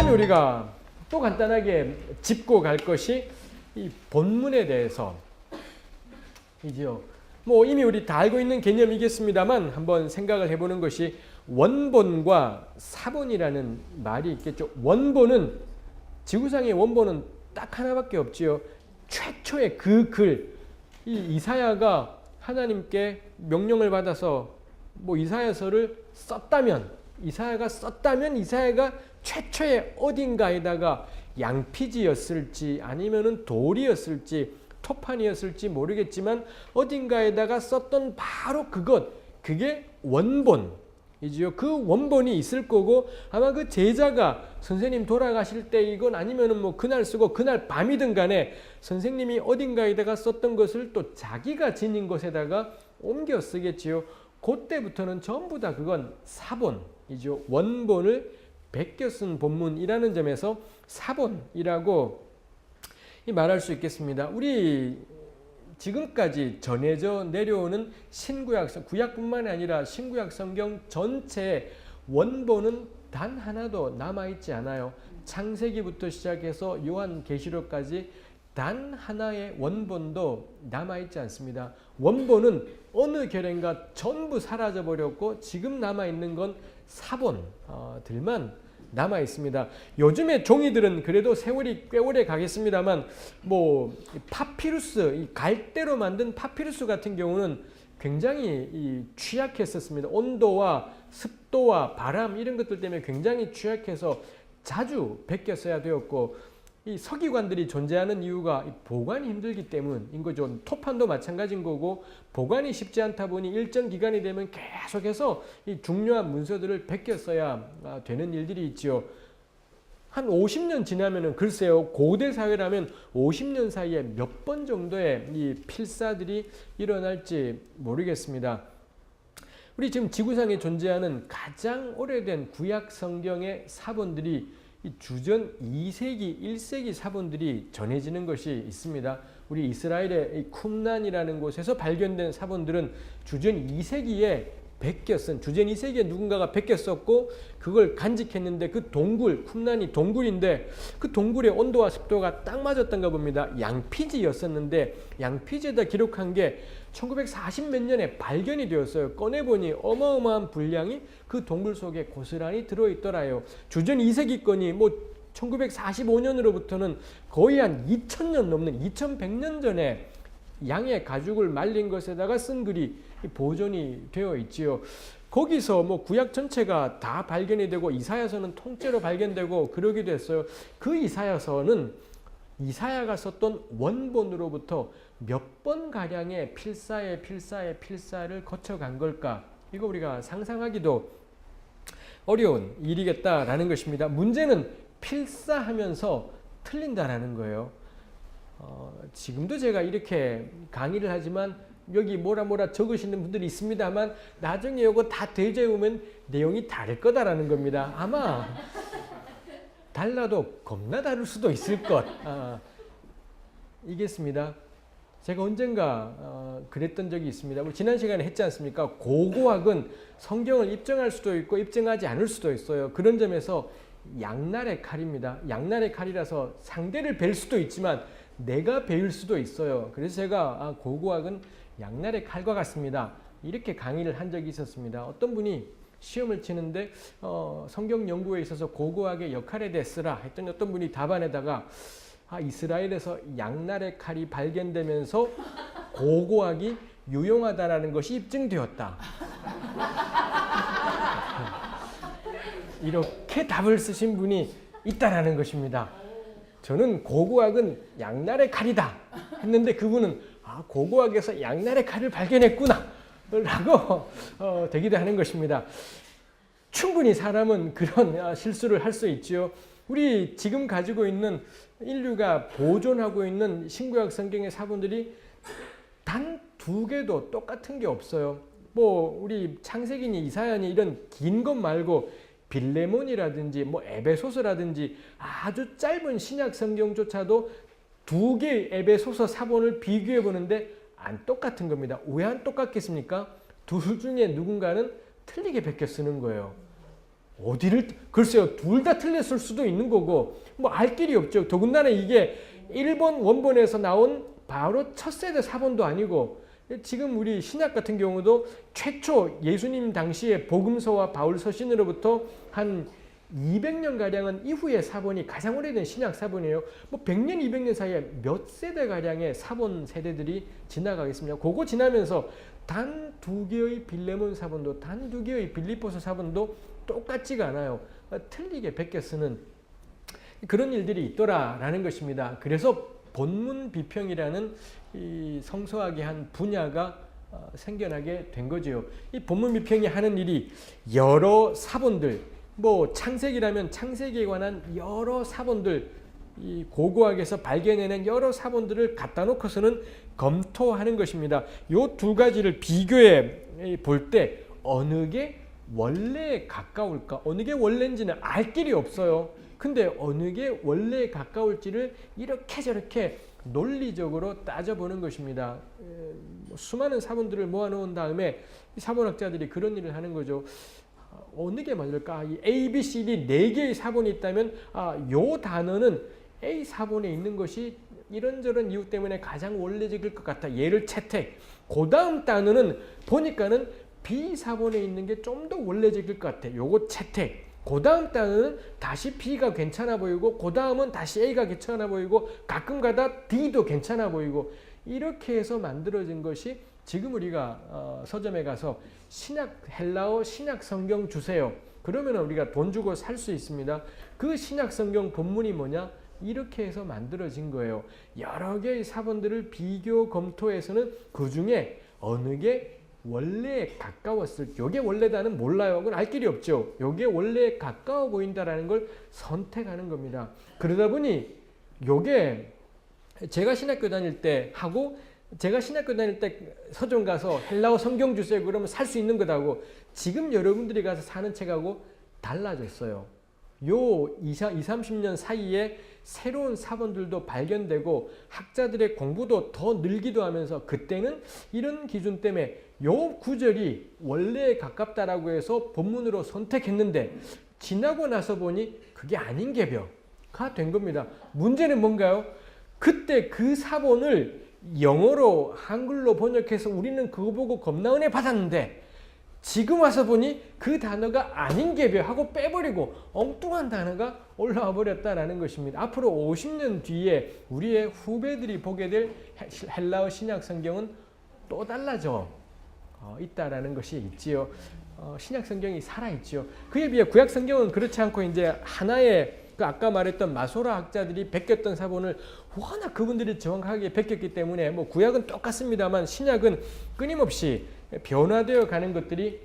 다음에 우리가 또 간단하게 짚고 갈 것이 이 본문에 대해서 이지요. 뭐 이미 우리 다 알고 있는 개념이겠습니다만 한번 생각을 해보는 것이 원본과 사본이라는 말이 있겠죠. 원본은 지구상의 원본은 딱 하나밖에 없지요. 최초의 그 글, 이 이사야가 하나님께 명령을 받아서 뭐 이사야서를 썼다면 이사야가 최초의 어딘가에다가 양피지였을지 아니면은 돌이었을지 토판이었을지 모르겠지만 어딘가에다가 썼던 바로 그게 원본이지요. 그 원본이 있을 거고 아마 그 제자가 선생님 돌아가실 때이건 아니면은 뭐 그날 쓰고 그날 밤이든 간에 선생님이 어딘가에다가 썼던 것을 또 자기가 지닌 곳에다가 옮겨 쓰겠지요. 그때부터는 전부 다 그건 사본이죠. 원본을 베껴 쓴 본문이라는 점에서 사본이라고 말할 수 있겠습니다. 우리 지금까지 전해져 내려오는 신구약, 구약뿐만이 아니라 신구약 성경 전체의 원본은 단 하나도 남아있지 않아요. 창세기부터 시작해서 요한계시록까지 단 하나의 원본도 남아있지 않습니다. 원본은 어느 결인가 전부 사라져버렸고 지금 남아있는 건 사본들만 남아있습니다. 요즘의 종이들은 그래도 세월이 꽤 오래 가겠습니다만 뭐 파피루스, 이 갈대로 만든 파피루스 같은 경우는 굉장히 취약했었습니다. 온도와 습도와 바람 이런 것들 때문에 굉장히 취약해서 자주 베껴 써야 되었고 이 서기관들이 존재하는 이유가 보관이 힘들기 때문인 거죠. 토판도 마찬가지인 거고 보관이 쉽지 않다 보니 일정 기간이 되면 계속해서 이 중요한 문서들을 베껴 써야 되는 일들이 있죠. 한 50년 지나면은 글쎄요, 고대 사회라면 50년 사이에 몇 번 정도의 이 필사들이 일어날지 모르겠습니다. 우리 지금 지구상에 존재하는 가장 오래된 구약 성경의 사본들이 이 주전 2세기, 1세기 사본들이 전해지는 것이 있습니다. 우리 이스라엘의 이 쿰란이라는 곳에서 발견된 사본들은 주전 2세기에 주전 2세기에 누군가가 베꼈었고 그걸 간직했는데 그 동굴, 쿰란이 동굴인데 그 동굴의 온도와 습도가 딱 맞았던가 봅니다. 양피지였었는데 양피지에다 기록한 게 1940 몇 년에 발견이 되었어요. 꺼내보니 어마어마한 분량이 그 동굴 속에 고스란히 들어있더라요. 주전 2세기 건이 뭐 1945년으로부터는 거의 한 2000년 넘는 2100년 전에 양의 가죽을 말린 것에다가 쓴 글이 보존이 되어 있지요. 거기서 뭐 구약 전체가 다 발견이 되고 이사야서는 통째로 발견되고 그러기도 했어요. 그 이사야서는 이사야가 썼던 원본으로부터 몇 번 가량의 필사를 거쳐간 걸까? 이거 우리가 상상하기도 어려운 일이겠다라는 것입니다. 문제는 필사하면서 틀린다라는 거예요. 지금도 제가 이렇게 강의를 하지만 여기 뭐라 적으시는 분들이 있습니다만 나중에 이거 다 되새우면 내용이 다를 거다라는 겁니다. 아마 달라도 겁나 다를 수도 있을 것 이겠습니다. 제가 언젠가 그랬던 적이 있습니다. 지난 시간에 했지 않습니까? 고고학은 성경을 입증할 수도 있고 입증하지 않을 수도 있어요. 그런 점에서 양날의 칼입니다. 양날의 칼이라서 상대를 뵐 수도 있지만 내가 배울 수도 있어요. 그래서 제가 고고학은 양날의 칼과 같습니다. 이렇게 강의를 한 적이 있었습니다. 어떤 분이 시험을 치는데 성경 연구에 있어서 고고학의 역할에 대해 쓰라 했더니 어떤 분이 답안에다가 이스라엘에서 양날의 칼이 발견되면서 고고학이 유용하다라는 것이 입증되었다. 이렇게 답을 쓰신 분이 있다라는 것입니다. 저는 고고학은 양날의 칼이다 했는데 그분은 고고학에서 양날의 칼을 발견했구나 라고 되기도 하는 것입니다. 충분히 사람은 그런 실수를 할 수 있지요. 우리 지금 가지고 있는 인류가 보존하고 있는 신구약 성경의 사본들이 단 2개도 똑같은 게 없어요. 뭐 우리 창세기니 이사야니 이런 긴 것 말고 빌레몬이라든지 뭐 에베소서라든지 아주 짧은 신약 성경조차도 2개의 에베소서 사본을 비교해 보는데 안 똑같은 겁니다. 왜 안 똑같겠습니까? 둘 중에 누군가는 틀리게 베껴 쓰는 거예요. 어디를 글쎄요 둘 다 틀렸을 수도 있는 거고 뭐 알 길이 없죠. 더군다나 이게 1번 원본에서 나온 바로 첫 세대 사본도 아니고 지금 우리 신약 같은 경우도 최초 예수님 당시에 복음서와 바울 서신으로부터 한 200년 가량은 이후의 사본이 가장 오래된 신약 사본이에요. 뭐 100년, 200년 사이에 몇 세대 가량의 사본 세대들이 지나가겠습니다. 그거 지나면서 단 두 개의 빌레몬 사본도 단 두 개의 빌립보서 사본도 똑같지가 않아요. 틀리게 베껴 쓰는 그런 일들이 있더라라는 것입니다. 그래서 본문 비평이라는 이 성서학의 한 분야가 생겨나게 된 거죠. 이 본문 비평이 하는 일이 여러 사본들, 뭐 창세기라면 창세기에 관한 여러 사본들, 이 고고학에서 발견해낸 여러 사본들을 갖다 놓고서는 검토하는 것입니다. 요 두 가지를 비교해 볼 때 어느 게 원래에 가까울까? 어느 게 원래인지는 알 길이 없어요. 근데 어느 게 원래에 가까울지를 이렇게 저렇게 논리적으로 따져보는 것입니다. 수많은 사본들을 모아놓은 다음에 사본학자들이 그런 일을 하는 거죠. 어느 게 맞을까? 이 A, B, C, D 4개의 사본이 있다면 요 단어는 A 사본에 있는 것이 이런저런 이유 때문에 가장 원래적일 것 같아. 얘를 채택. 그 다음 단어는 보니까는 B 사본에 있는 게 좀 더 원래적일 것 같아. 요거 채택. 그 다음 단어는 다시 B가 괜찮아 보이고 그 다음은 다시 A가 괜찮아 보이고 가끔 가다 D도 괜찮아 보이고 이렇게 해서 만들어진 것이 지금 우리가 서점에 가서 신약 헬라어 신약 성경 주세요. 그러면 우리가 돈 주고 살 수 있습니다. 그 신약 성경 본문이 뭐냐? 이렇게 해서 만들어진 거예요. 여러 개의 사본들을 비교 검토해서는 그 중에 어느 게 원래에 가까웠을, 요게 원래다는 몰라요. 그건 알 길이 없죠. 요게 원래에 가까워 보인다라는 걸 선택하는 겁니다. 그러다 보니 요게 제가 신학교 다닐 때 하고 제가 신학교 다닐 때 서점 가서 헬라어 성경 주세요 그러면 살 수 있는 것하고 지금 여러분들이 가서 사는 책하고 달라졌어요. 요 30년 사이에 새로운 사본들도 발견되고 학자들의 공부도 더 늘기도 하면서 그때는 이런 기준 때문에 요 구절이 원래에 가깝다라고 해서 본문으로 선택했는데 지나고 나서 보니 그게 아닌 개벼가 된 겁니다. 문제는 뭔가요? 그때 그 사본을 영어로 한글로 번역해서 우리는 그거 보고 겁나 은혜 받았는데 지금 와서 보니 그 단어가 아닌 개벼 하고 빼버리고 엉뚱한 단어가 올라와 버렸다라는 것입니다. 앞으로 50년 뒤에 우리의 후배들이 보게 될 헬라어 신약 성경은 또 달라져 있다라는 것이 있지요. 신약 성경이 살아있지요. 그에 비해 구약 성경은 그렇지 않고 이제 하나의 그 아까 말했던 마소라 학자들이 베꼈던 사본을 워낙 그분들이 정확하게 베꼈기 때문에 뭐 구약은 똑같습니다만 신약은 끊임없이 변화되어 가는 것들이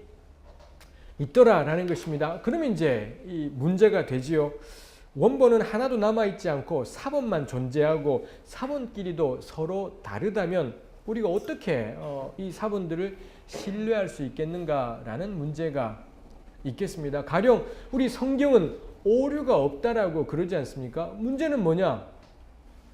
있더라라는 것입니다. 그러면 이제 이 문제가 되지요. 원본은 하나도 남아있지 않고 사본만 존재하고 사본끼리도 서로 다르다면 우리가 어떻게 이 사본들을 신뢰할 수 있겠는가라는 문제가 있겠습니다. 가령 우리 성경은 오류가 없다라고 그러지 않습니까? 문제는 뭐냐?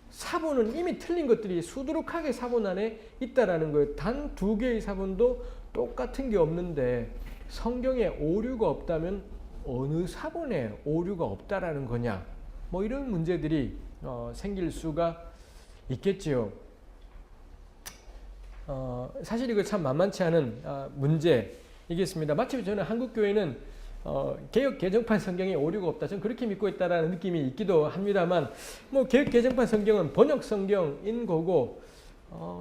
사본은 이미 틀린 것들이 수두룩하게 사본 안에 있다라는 거예요. 단 2개의 사본도 똑같은 게 없는데 성경에 오류가 없다면 어느 사본에 오류가 없다라는 거냐? 뭐 이런 문제들이 생길 수가 있겠지요. 사실 이거 참 만만치 않은 문제이겠습니다. 마침 저는 한국교회는 개역 개정판 성경에 오류가 없다. 저는 그렇게 믿고 있다라는 느낌이 있기도 합니다만, 뭐 개역 개정판 성경은 번역 성경인 거고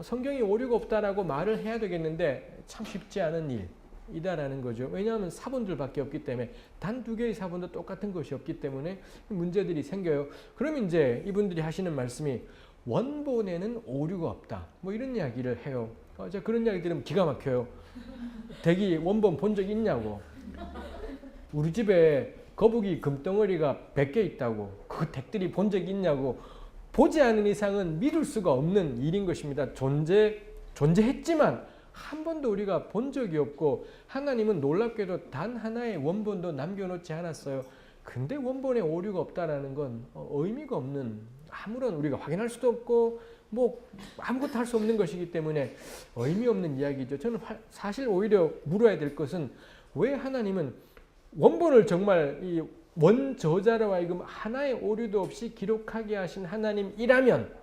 성경이 오류가 없다라고 말을 해야 되겠는데 참 쉽지 않은 일이다라는 거죠. 왜냐하면 사본들밖에 없기 때문에 단 2개의 사본도 똑같은 것이 없기 때문에 문제들이 생겨요. 그럼 이제 이분들이 하시는 말씀이 원본에는 오류가 없다. 뭐 이런 이야기를 해요. 제가 그런 이야기 들으면 기가 막혀요. 댁이 원본 본 적 있냐고. 우리 집에 거북이 금덩어리가 100개 있다고. 그 댁들이 본 적이 있냐고. 보지 않은 이상은 믿을 수가 없는 일인 것입니다. 존재했지만 한 번도 우리가 본 적이 없고 하나님은 놀랍게도 단 하나의 원본도 남겨놓지 않았어요. 근데 원본에 오류가 없다라는 건 의미가 없는, 아무런 우리가 확인할 수도 없고 뭐 아무것도 할 수 없는 것이기 때문에 의미 없는 이야기죠. 저는 사실 오히려 물어야 될 것은 왜 하나님은 원본을 정말 이 원저자로 하여금 하나의 오류도 없이 기록하게 하신 하나님이라면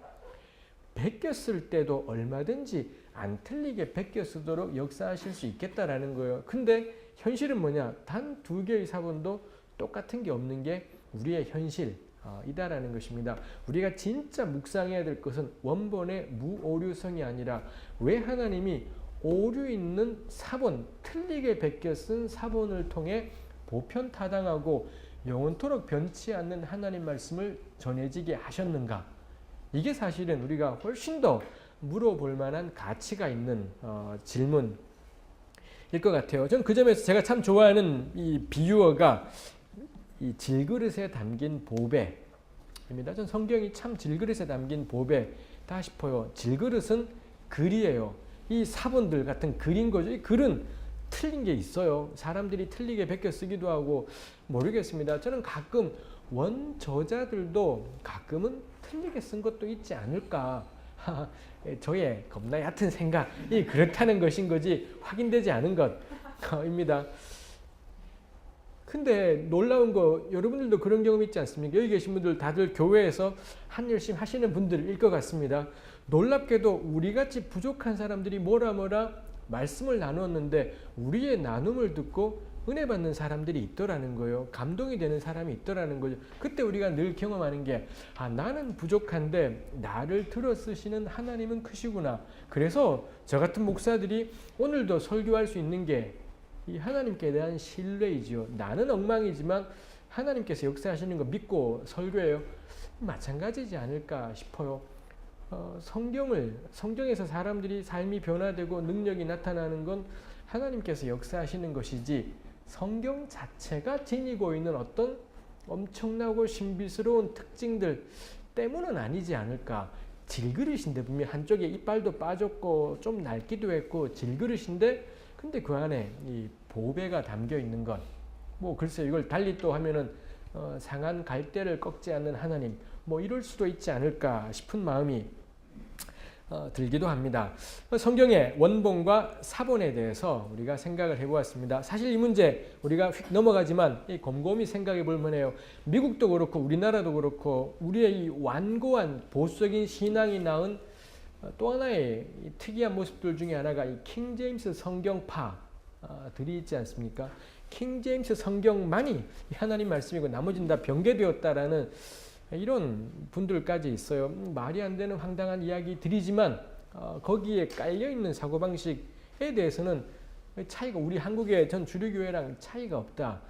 베꼈을 때도 얼마든지 안 틀리게 베껴 쓰도록 역사하실 수 있겠다라는 거예요. 근데 현실은 뭐냐? 단 2개의 사본도 똑같은 게 없는 게 우리의 현실이다라는 것입니다. 우리가 진짜 묵상해야 될 것은 원본의 무오류성이 아니라 왜 하나님이 오류 있는 사본, 틀리게 베껴 쓴 사본을 통해 보편타당하고 영원토록 변치 않는 하나님 말씀을 전해지게 하셨는가? 이게 사실은 우리가 훨씬 더 물어볼 만한 가치가 있는 질문일 것 같아요. 저는 그 점에서 제가 참 좋아하는 이 비유어가 이 질그릇에 담긴 보배입니다. 전 성경이 참 질그릇에 담긴 보배다 싶어요. 질그릇은 글이에요. 이 사본들 같은 글인 거죠. 이 글은 틀린 게 있어요. 사람들이 틀리게 베껴 쓰기도 하고 모르겠습니다. 저는 가끔 원저자들도 가끔은 틀리게 쓴 것도 있지 않을까. 저의 겁나 얕은 생각이 그렇다는 것인 거지 확인되지 않은 것입니다. 근데 놀라운 거 여러분들도 그런 경험 있지 않습니까? 여기 계신 분들 다들 교회에서 한 열심히 하시는 분들일 것 같습니다. 놀랍게도 우리같이 부족한 사람들이 뭐라 말씀을 나누었는데 우리의 나눔을 듣고 은혜 받는 사람들이 있더라는 거예요. 감동이 되는 사람이 있더라는 거죠. 그때 우리가 늘 경험하는 게 나는 부족한데 나를 들어 쓰시는 하나님은 크시구나. 그래서 저 같은 목사들이 오늘도 설교할 수 있는 게 이 하나님께 대한 신뢰이지요. 나는 엉망이지만 하나님께서 역사하시는 거 믿고 설교해요. 마찬가지지 않을까 싶어요. 성경에서 사람들이 삶이 변화되고 능력이 나타나는 건 하나님께서 역사하시는 것이지 성경 자체가 지니고 있는 어떤 엄청나고 신비스러운 특징들 때문은 아니지 않을까. 질그릇인데 분명 한쪽에 이빨도 빠졌고 좀 낡기도 했고 질그릇인데 근데 그 안에 이 보배가 담겨 있는 것. 뭐 글쎄 이걸 달리 또 하면은 상한 갈대를 꺾지 않는 하나님 뭐 이럴 수도 있지 않을까 싶은 마음이 들기도 합니다. 성경의 원본과 사본에 대해서 우리가 생각을 해보았습니다. 사실 이 문제 우리가 휙 넘어가지만 곰곰이 생각해 볼 만해요. 미국도 그렇고 우리나라도 그렇고 우리의 이 완고한 보수적인 신앙이 낳은 또 하나의 특이한 모습들 중에 하나가 이 킹제임스 성경파들이 있지 않습니까? 킹제임스 성경만이 하나님 말씀이고 나머지는 다 변개되었다라는 이런 분들까지 있어요. 말이 안 되는 황당한 이야기들이지만 거기에 깔려있는 사고방식에 대해서는 차이가 우리 한국의 전 주류교회랑 차이가 없다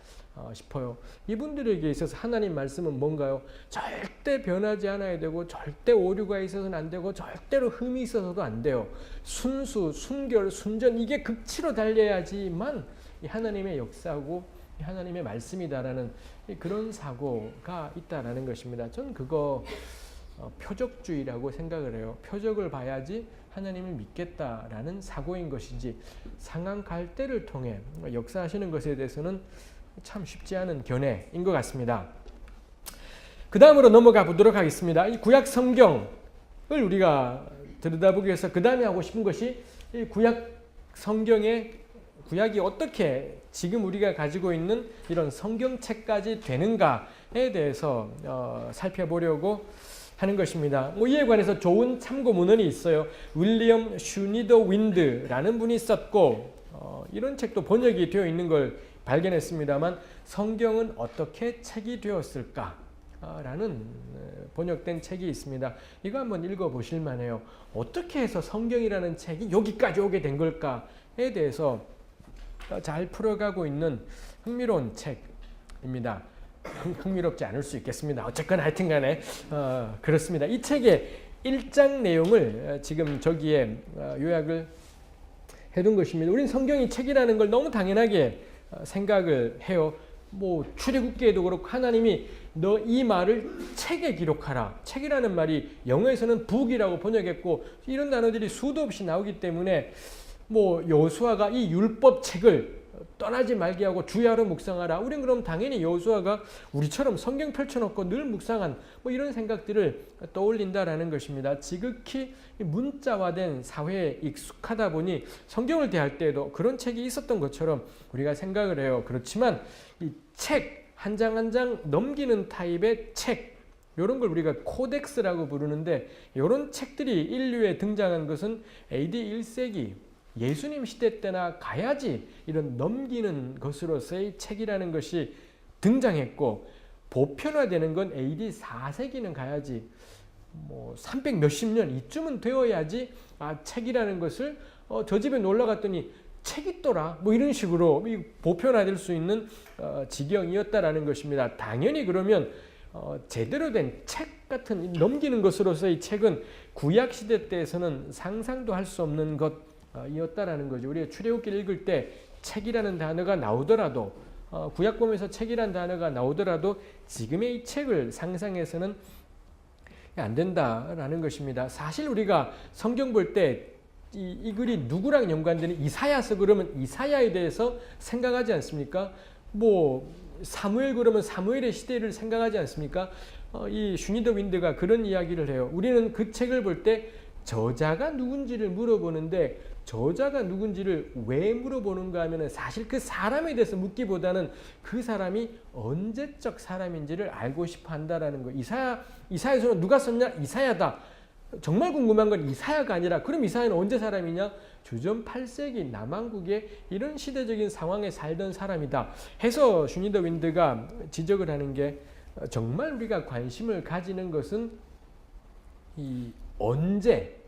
싶어요. 이분들에게 있어서 하나님 말씀은 뭔가요? 절대 변하지 않아야 되고 절대 오류가 있어서는 안 되고 절대로 흠이 있어서도 안 돼요. 순수, 순결, 순전 이게 극치로 달려야지만 하나님의 역사고 하나님의 말씀이다라는 그런 사고가 있다라는 것입니다. 저는 그거 표적주의라고 생각을 해요. 표적을 봐야지 하나님을 믿겠다라는 사고인 것이지 상한 갈대를 통해 역사하시는 것에 대해서는 참 쉽지 않은 견해인 것 같습니다. 그 다음으로 넘어가 보도록 하겠습니다. 이 구약 성경을 우리가 들여다보기 위해서 그 다음에 하고 싶은 것이 이 구약 성경의 구약이 어떻게 지금 우리가 가지고 있는 이런 성경책까지 되는가에 대해서 살펴보려고 하는 것입니다. 이에 관해서 좋은 참고 문헌이 있어요. 윌리엄 슈니더 윈드라는 분이 썼고 이런 책도 번역이 되어 있는 걸 발견했습니다만 성경은 어떻게 책이 되었을까? 라는 번역된 책이 있습니다. 이거 한번 읽어보실 만해요. 어떻게 해서 성경이라는 책이 여기까지 오게 된 걸까에 대해서 잘 풀어가고 있는 흥미로운 책입니다. 흥미롭지 않을 수 있겠습니다. 어쨌거나 하여튼 간에 그렇습니다. 이 책의 1장 내용을 지금 저기에 요약을 해둔 것입니다. 우린 성경이 책이라는 걸 너무 당연하게 생각을 해요. 뭐 출애굽기에도 그렇고 하나님이 너 이 말을 책에 기록하라. 책이라는 말이 영어에서는 북이라고 번역했고 이런 단어들이 수도 없이 나오기 때문에 뭐 여호수아가 이 율법 책을 떠나지 말게 하고 주야로 묵상하라. 우린 그럼 당연히 여호수아가 우리처럼 성경 펼쳐놓고 늘 묵상한 뭐 이런 생각들을 떠올린다라는 것입니다. 지극히 문자화된 사회에 익숙하다 보니 성경을 대할 때에도 그런 책이 있었던 것처럼 우리가 생각을 해요. 그렇지만 이 책 한 장 한 장 넘기는 타입의 책, 이런 걸 우리가 코덱스라고 부르는데, 이런 책들이 인류에 등장한 것은 AD 1세기 예수님 시대 때나 가야지 이런 넘기는 것으로서의 책이라는 것이 등장했고, 보편화되는 건 AD 4세기는 가야지 뭐 300 몇십 년 이쯤은 되어야지 책이라는 것을 저 집에 놀러 갔더니 책 있더라 뭐 이런 식으로 보편화될 수 있는 지경이었다라는 것입니다. 당연히 그러면 제대로 된 책 같은 넘기는 것으로서의 책은 구약 시대 때에서는 상상도 할 수 없는 것이었다라는 거죠. 우리가 출애굽기 읽을 때 책이라는 단어가 나오더라도, 구약 보면서 책이라는 단어가 나오더라도 지금의 이 책을 상상해서는 안 된다라는 것입니다. 사실 우리가 성경 볼 때 이 글이 누구랑 연관되는, 이사야서 그러면 이사야에 대해서 생각하지 않습니까? 뭐 사무엘 그러면 사무엘의 시대를 생각하지 않습니까? 이 슈니더 윈드가 그런 이야기를 해요. 우리는 그 책을 볼 때 저자가 누군지를 물어보는데, 저자가 누군지를 왜 물어보는가 하면 사실 그 사람에 대해서 묻기보다는 그 사람이 언제적 사람인지를 알고 싶어 한다라는 거예요. 이사야서는 누가 썼냐? 이사야다. 정말 궁금한 건 이사야가 아니라, 그럼 이사야는 언제 사람이냐? 주전 8세기 남왕국의 이런 시대적인 상황에 살던 사람이다 해서 슈니더 윈드가 지적을 하는 게, 정말 우리가 관심을 가지는 것은 이 언제,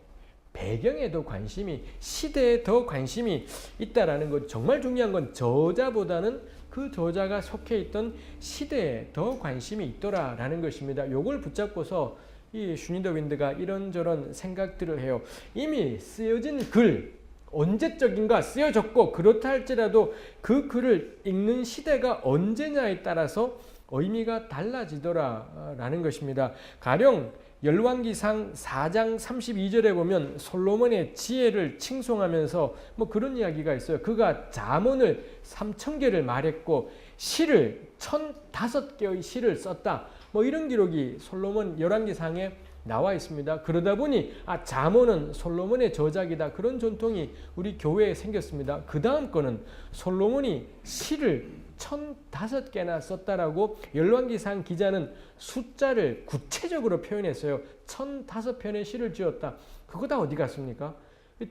배경에 더 관심이, 시대에 더 관심이 있다라는 것. 정말 중요한 건 저자보다는 그 저자가 속해 있던 시대에 더 관심이 있더라라는 것입니다. 요걸 붙잡고서 이 슈니더 윈드가 이런저런 생각들을 해요. 이미 쓰여진 글, 언제적인가 쓰여졌고, 그렇다 할지라도 그 글을 읽는 시대가 언제냐에 따라서 의미가 달라지더라라는 것입니다. 가령 열왕기상 4장 32절에 보면 솔로몬의 지혜를 칭송하면서 뭐 그런 이야기가 있어요. 그가 잠언을 3000개를 말했고 시를 1005개의 시를 썼다. 뭐 이런 기록이 솔로몬 열왕기상에 나와 있습니다. 그러다 보니 잠언은 솔로몬의 저작이다, 그런 전통이 우리 교회에 생겼습니다. 그 다음 거는 솔로몬이 시를 1005개나 썼다라고 열왕기상 기자는 숫자를 구체적으로 표현했어요. 1005편의 시를 지었다. 그거 다 어디 갔습니까?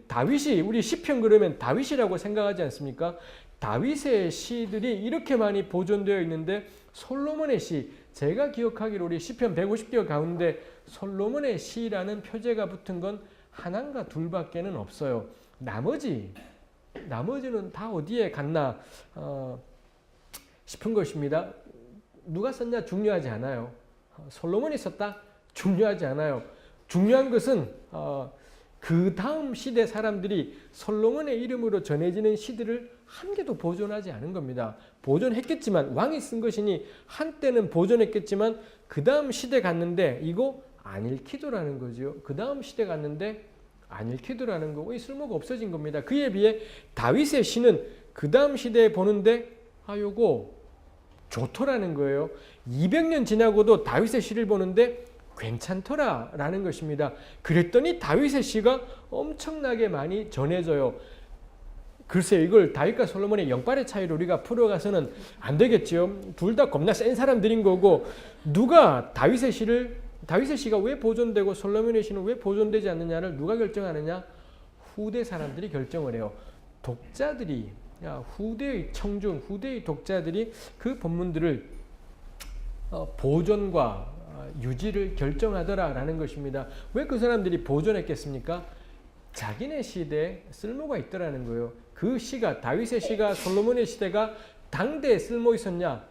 다윗이, 우리 시편 그러면 다윗이라고 생각하지 않습니까? 다윗의 시들이 이렇게 많이 보존되어 있는데 솔로몬의 시, 제가 기억하기로 우리 시편 150개 가운데 솔로몬의 시라는 표제가 붙은 건 하나인가 둘밖에는 없어요. 나머지는 다 어디에 갔나 싶은 것입니다. 누가 썼냐 중요하지 않아요. 솔로몬이 썼다 중요하지 않아요. 중요한 것은 그 다음 시대 사람들이 솔로몬의 이름으로 전해지는 시들을 한 개도 보존하지 않은 겁니다. 보존했겠지만, 왕이 쓴 것이니 한때는 보존했겠지만 그 다음 시대 갔는데 이거 안 읽히더라는 거죠. 그 다음 시대 갔는데 안 읽히더라는 거고 쓸모가 없어진 겁니다. 그에 비해 다윗의 시는 그 다음 시대에 보는데 요거 좋더라는 거예요. 200년 지나고도 다윗의 시를 보는데 괜찮더라라는 것입니다. 그랬더니 다윗의 시가 엄청나게 많이 전해져요. 글쎄, 이걸 다윗과 솔로몬의 영빨의 차이로 우리가 풀어가서는 안 되겠죠. 둘 다 겁나 센 사람들인 거고, 누가 다윗의 시가 왜 보존되고 솔로몬의 시는 왜 보존되지 않느냐를 누가 결정하느냐? 후대 사람들이 결정을 해요. 독자들이, 후대의 청중, 후대의 독자들이 그 본문들을 보존과 유지를 결정하더라라는 것입니다. 왜 그 사람들이 보존했겠습니까? 자기네 시대에 쓸모가 있더라는 거예요. 그 시가, 다윗의 시가, 솔로몬의 시대가 당대에 쓸모 있었냐?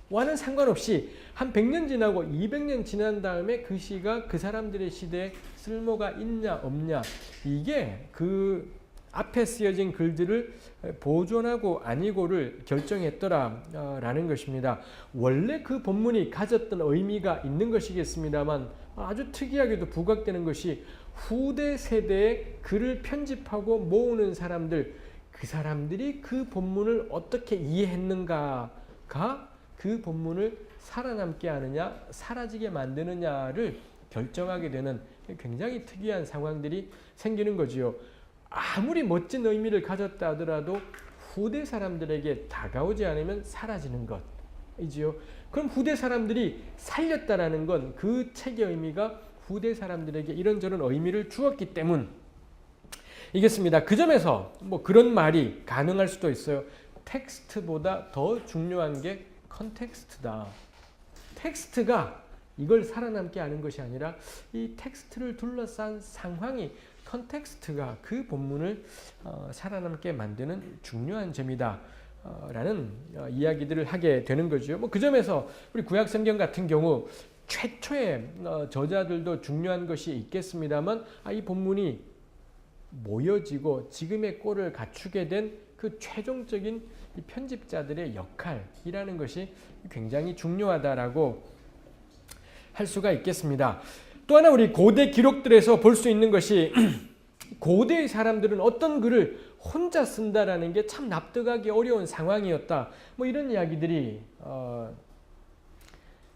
와는 상관없이 한 100년 지나고 200년 지난 다음에 그 시가 그 사람들의 시대에 쓸모가 있냐 없냐, 이게 그 앞에 쓰여진 글들을 보존하고 아니고를 결정했더라라는 것입니다. 원래 그 본문이 가졌던 의미가 있는 것이겠습니다만, 아주 특이하게도 부각되는 것이 후대 세대에 글을 편집하고 모으는 사람들, 그 사람들이 그 본문을 어떻게 이해했는가가 그 본문을 살아남게 하느냐 사라지게 만드느냐를 결정하게 되는 굉장히 특이한 상황들이 생기는 거지요. 아무리 멋진 의미를 가졌다 하더라도 후대 사람들에게 다가오지 않으면 사라지는 것이지요. 그럼 후대 사람들이 살렸다라는 건 그 책의 의미가 후대 사람들에게 이런저런 의미를 주었기 때문이겠습니다. 그 점에서 뭐 그런 말이 가능할 수도 있어요. 텍스트보다 더 중요한 게 컨텍스트다. 텍스트가 이걸 살아남게 하는 것이 아니라 이 텍스트를 둘러싼 상황이 컨텍스트가 그 본문을 살아남게 만드는 중요한 점이다. 라는 이야기들을 하게 되는 거죠. 뭐 그 점에서 우리 구약 성경 같은 경우 최초의 저자들도 중요한 것이 있겠습니다만 이 본문이 모여지고 지금의 꼴을 갖추게 된 그 최종적인 이 편집자들의 역할이라는 것이 굉장히 중요하다라고 할 수가 있겠습니다. 또 하나 우리 고대 기록들에서 볼 수 있는 것이 고대의 사람들은 어떤 글을 혼자 쓴다라는 게 참 납득하기 어려운 상황이었다. 뭐 이런 이야기들이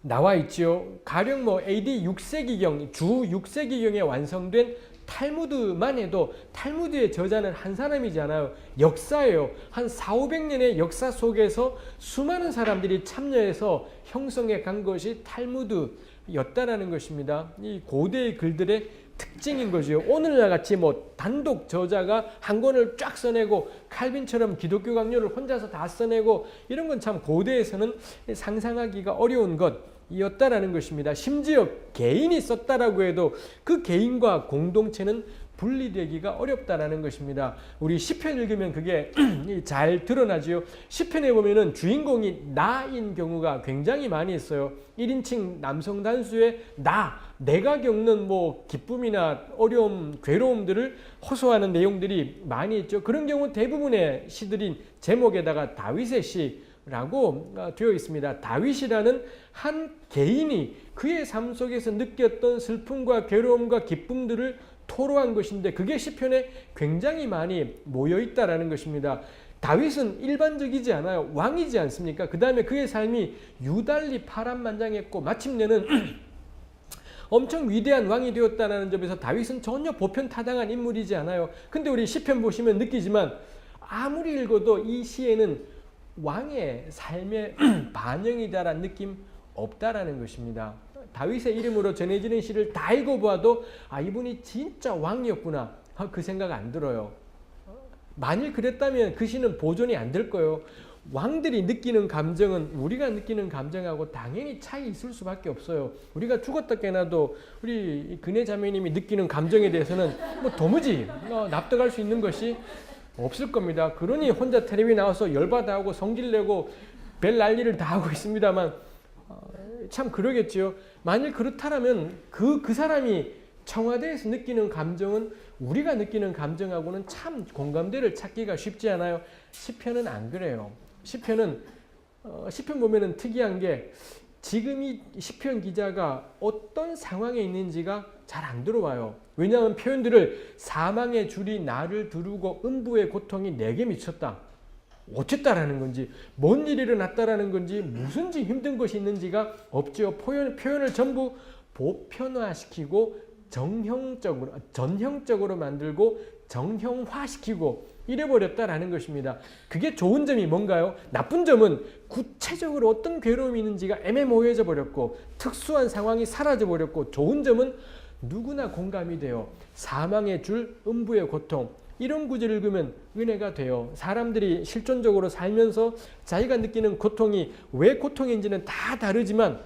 나와 있죠. 가령 뭐 AD 6세기경, 주 6세기경에 완성된 탈무드만 해도 탈무드의 저자는 한 사람이잖아요. 역사예요. 한 400~500년의 역사 속에서 수많은 사람들이 참여해서 형성해 간 것이 탈무드였다라는 것입니다. 이 고대의 글들의 특징인 거죠. 오늘날 같이 뭐 단독 저자가 한 권을 쫙 써내고 칼빈처럼 기독교 강요를 혼자서 다 써내고 이런 건 참 고대에서는 상상하기가 어려운 것이었다라는 것입니다. 심지어 개인이 썼다라고 해도 그 개인과 공동체는 분리되기가 어렵다라는 것입니다. 우리 시편 읽으면 그게 잘 드러나지요. 시편에 보면은 주인공이 나인 경우가 굉장히 많이 있어요. 1인칭 남성 단수의 내가 겪는 뭐 기쁨이나 어려움, 괴로움들을 호소하는 내용들이 많이 있죠. 그런 경우 대부분의 시들인 제목에다가 다윗의 시라고 되어 있습니다. 다윗이라는 한 개인이 그의 삶 속에서 느꼈던 슬픔과 괴로움과 기쁨들을 토로한 것인데 그게 시편에 굉장히 많이 모여 있다라는 것입니다. 다윗은 일반적이지 않아요. 왕이지 않습니까? 그 다음에 그의 삶이 유달리 파란만장했고 마침내는 엄청 위대한 왕이 되었다는 점에서 다윗은 전혀 보편타당한 인물이지 않아요. 근데 우리 시편 보시면 느끼지만 아무리 읽어도 이 시에는 왕의 삶의 반영이다라는 느낌 없다라는 것입니다. 다윗의 이름으로 전해지는 시를 다 읽어보아도 이분이 진짜 왕이었구나 그 생각 안 들어요. 만일 그랬다면 그 시는 보존이 안 될 거예요. 왕들이 느끼는 감정은 우리가 느끼는 감정하고 당연히 차이 있을 수밖에 없어요. 우리가 죽었다 깨나도 우리 근혜 자매님이 느끼는 감정에 대해서는 뭐 도무지 납득할 수 있는 것이 없을 겁니다. 그러니 혼자 텔레비 나와서 열받아하고 성질내고 별 난리를 다 하고 있습니다만 참 그러겠지요. 만일 그렇다면 그 사람이 청와대에서 느끼는 감정은 우리가 느끼는 감정하고는 참 공감대를 찾기가 쉽지 않아요. 시편은 안 그래요. 시편 보면은 특이한 게 지금 이 시편 기자가 어떤 상황에 있는지가 잘 안 들어와요. 왜냐하면 표현들을 사망의 줄이 나를 두르고 음부의 고통이 내게 미쳤다. 어쨌다라는 건지 뭔 일이 일어났다라는 건지 무슨 힘든 것이 있는지가 없죠. 표현을 전부 보편화시키고 전형적으로 만들고 정형화시키고 이래버렸다라는 것입니다. 그게 좋은 점이 뭔가요? 나쁜 점은 구체적으로 어떤 괴로움이 있는지가 애매모호해져 버렸고 특수한 상황이 사라져 버렸고 좋은 점은 누구나 공감이 돼요. 사망의 줄, 음부의 고통 이런 구절을 읽으면 은혜가 돼요. 사람들이 실존적으로 살면서 자기가 느끼는 고통이 왜 고통인지는 다 다르지만